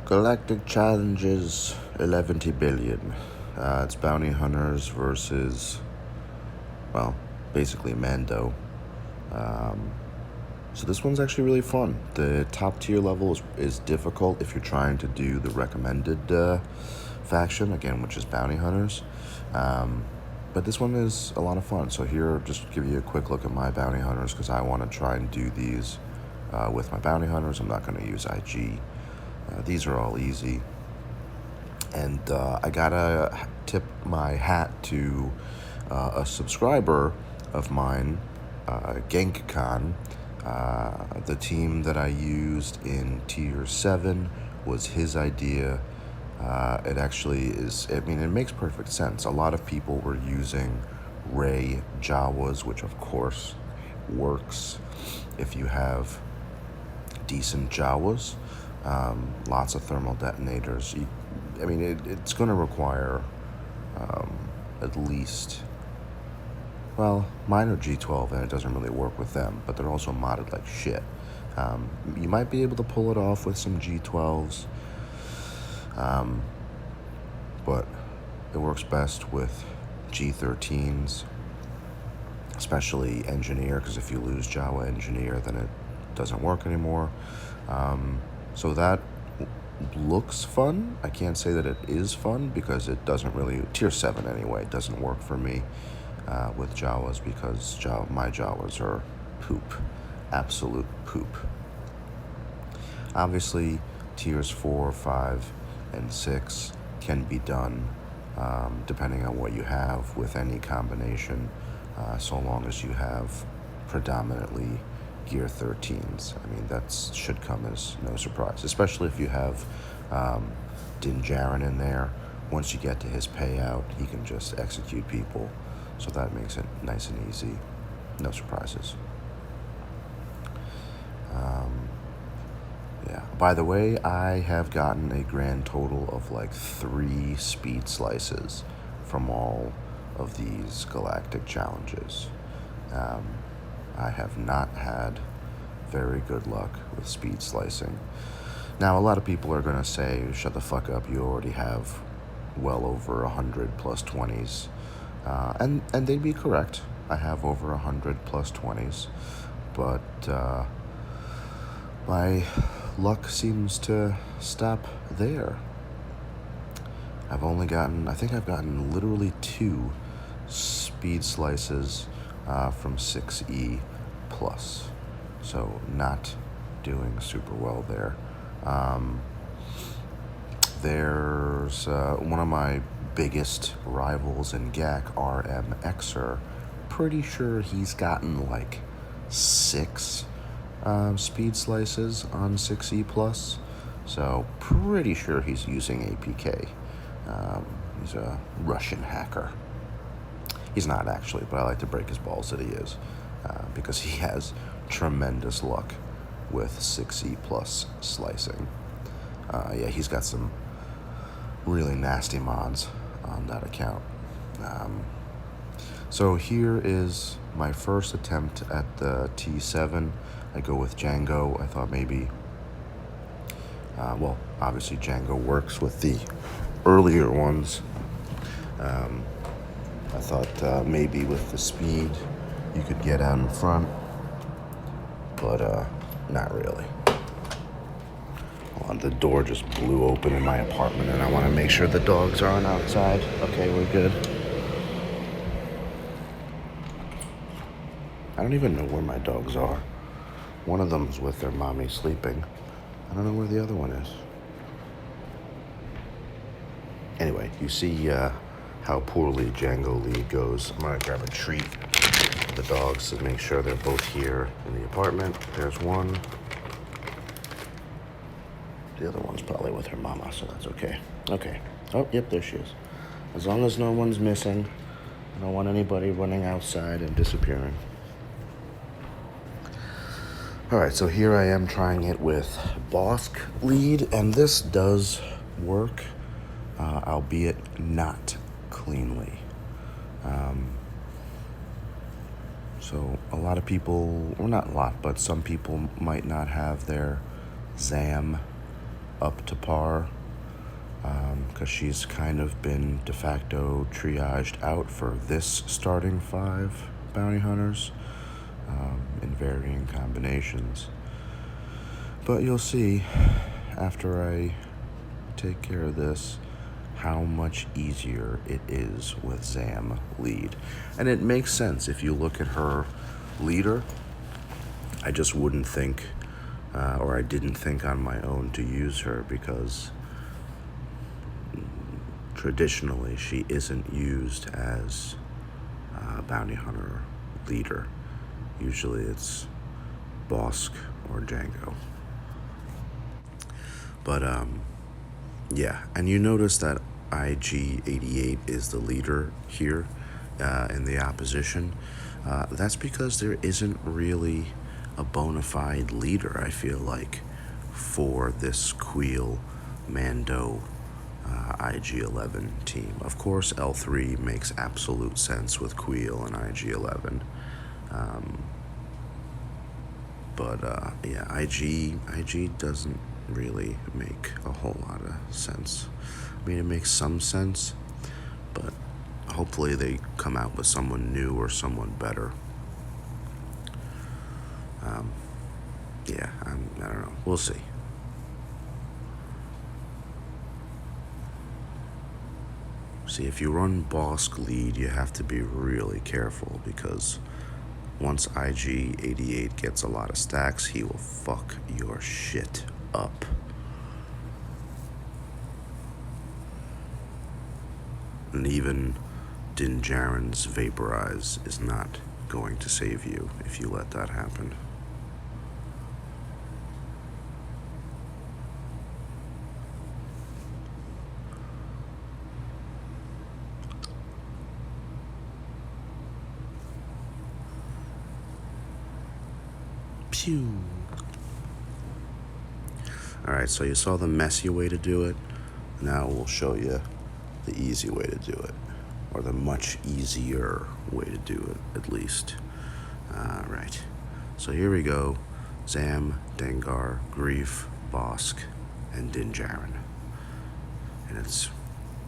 Galactic challenges 11 billion. It's bounty hunters versus, well, basically Mando. Um, so this one's actually really fun. The top tier level is difficult if you're trying to do the recommended faction, again, which is bounty hunters. But this one is a lot of fun. So here, just give you a quick look at my bounty hunters because I want to try and do these with my bounty hunters. I'm not going to use IG. These are all easy. And I gotta tip my hat to a subscriber of mine, GankCon. The team that I used in Tier 7 was his idea. It actually is, I mean, it makes perfect sense. A lot of people were using Ray Jawas, which of course works if you have decent Jawas. Lots of thermal detonators. It's going to require at least, well, mine are G12 and it doesn't really work with them, but they're also modded like shit. You might be able to pull it off with some G12s, but it works best with G13s, especially Engineer, because if you lose Jawa Engineer, then it doesn't work anymore. So that looks fun. I can't say that it is fun because it doesn't really, Tier 7 anyway, doesn't work for me with Jawas because my Jawas are poop. Absolute poop. Obviously, Tiers 4, 5, and 6 can be done depending on what you have with any combination, so long as you have predominantly Gear 13s. I mean, that should come as no surprise, especially if you have Din Djarin in there. Once you get to his payout, he can just execute people, so that makes it nice and easy. No surprises. Yeah. By the way, I have gotten a grand total of like 3 speed slices from all of these Galactic challenges. I have not had very good luck with speed slicing. Now, a lot of people are going to say, shut the fuck up, you already have well over 100 plus 20s. And they'd be correct. I have over 100 plus 20s. But my luck seems to stop there. I think I've gotten literally 2 speed slices from 6E plus, so not doing super well there. There's one of my biggest rivals in GAC, RMXer. Pretty sure he's gotten like 6 speed slices on 6E plus, so pretty sure he's using APK. He's a Russian hacker. He's not actually, but I like to break his balls that he is, because he has tremendous luck with 6E plus slicing. Yeah, he's got some really nasty mods on that account. So here is my first attempt at the T7. I go with Django. I thought maybe, well, obviously Django works with the earlier ones. I thought maybe with the speed you could get out in front, but not really. Hold on, the door just blew open in my apartment and I want to make sure the dogs aren't outside. Okay, we're good. I don't even know where my dogs are. One of them's with their mommy sleeping. I don't know where the other one is. Anyway, you see how poorly Django League goes. I'm gonna grab a treat for the dogs to make sure they're both here in the apartment. There's one. The other one's probably with her mama, so that's okay. Okay. Oh, yep, there she is. As long as no one's missing, I don't want anybody running outside and disappearing. Alright, so here I am trying it with Bosk lead, and this does work, albeit not cleanly. So a lot of people, well, not a lot, but some people might not have their ZAM up to par, because she's kind of been de facto triaged out for this starting 5 bounty hunters in varying combinations. But you'll see after I take care of this how much easier it is with Zam lead. And it makes sense if you look at her leader. I just wouldn't think, or I didn't think on my own to use her because traditionally she isn't used as a bounty hunter leader. Usually it's Bosk or Django. But yeah, and you notice that IG-88 is the leader here in the opposition. That's because there isn't really a bona fide leader, I feel like, for this Queel Mando IG-11 team. Of course, L3 makes absolute sense with Queel and IG-11. But yeah, IG doesn't really make a whole lot of sense. I mean, it makes some sense, but hopefully they come out with someone new or someone better. Yeah, I don't know. We'll see. See, if you run Bosk lead, you have to be really careful because once IG-88 gets a lot of stacks, he will fuck your shit up. And even Din Djarin's Vaporize is not going to save you if you let that happen. Pew. Alright, so you saw the messy way to do it. Now we'll show you the easy way to do it. Or the much easier way to do it, at least. Alright, so here we go. Zam, Dengar, Grief, Bosk, and Din Djarin. And it's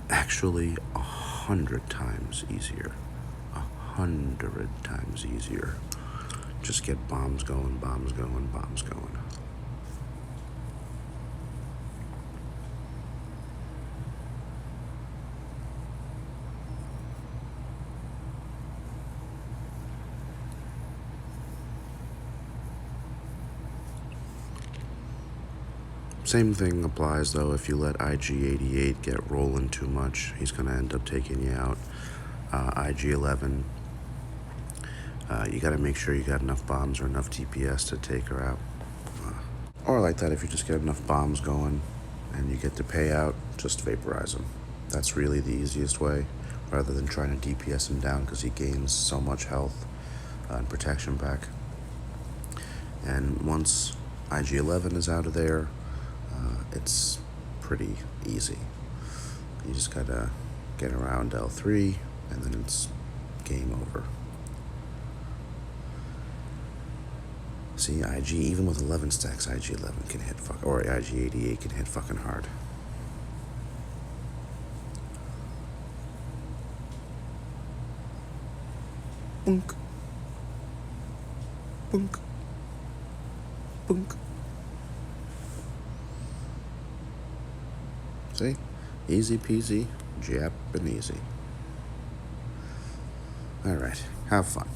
actually 100 times easier. 100 times easier. Just get bombs going, bombs going, bombs going. Same thing applies though. If you let IG-88 get rolling too much, he's going to end up taking you out. IG-11, you got to make sure you got enough bombs or enough DPS to take her out. Or like that, if you just get enough bombs going and you get the payout, just vaporize him. That's really the easiest way, rather than trying to DPS him down because he gains so much health and protection back. And once IG-11 is out of there, it's pretty easy. You just gotta get around L3 and then it's game over. See, IG, even with 11 stacks, IG-11 can hit or IG-88 can hit fucking hard. Bunk. Bunk. Bunk. See? Easy peasy, Japanese. Alright, have fun.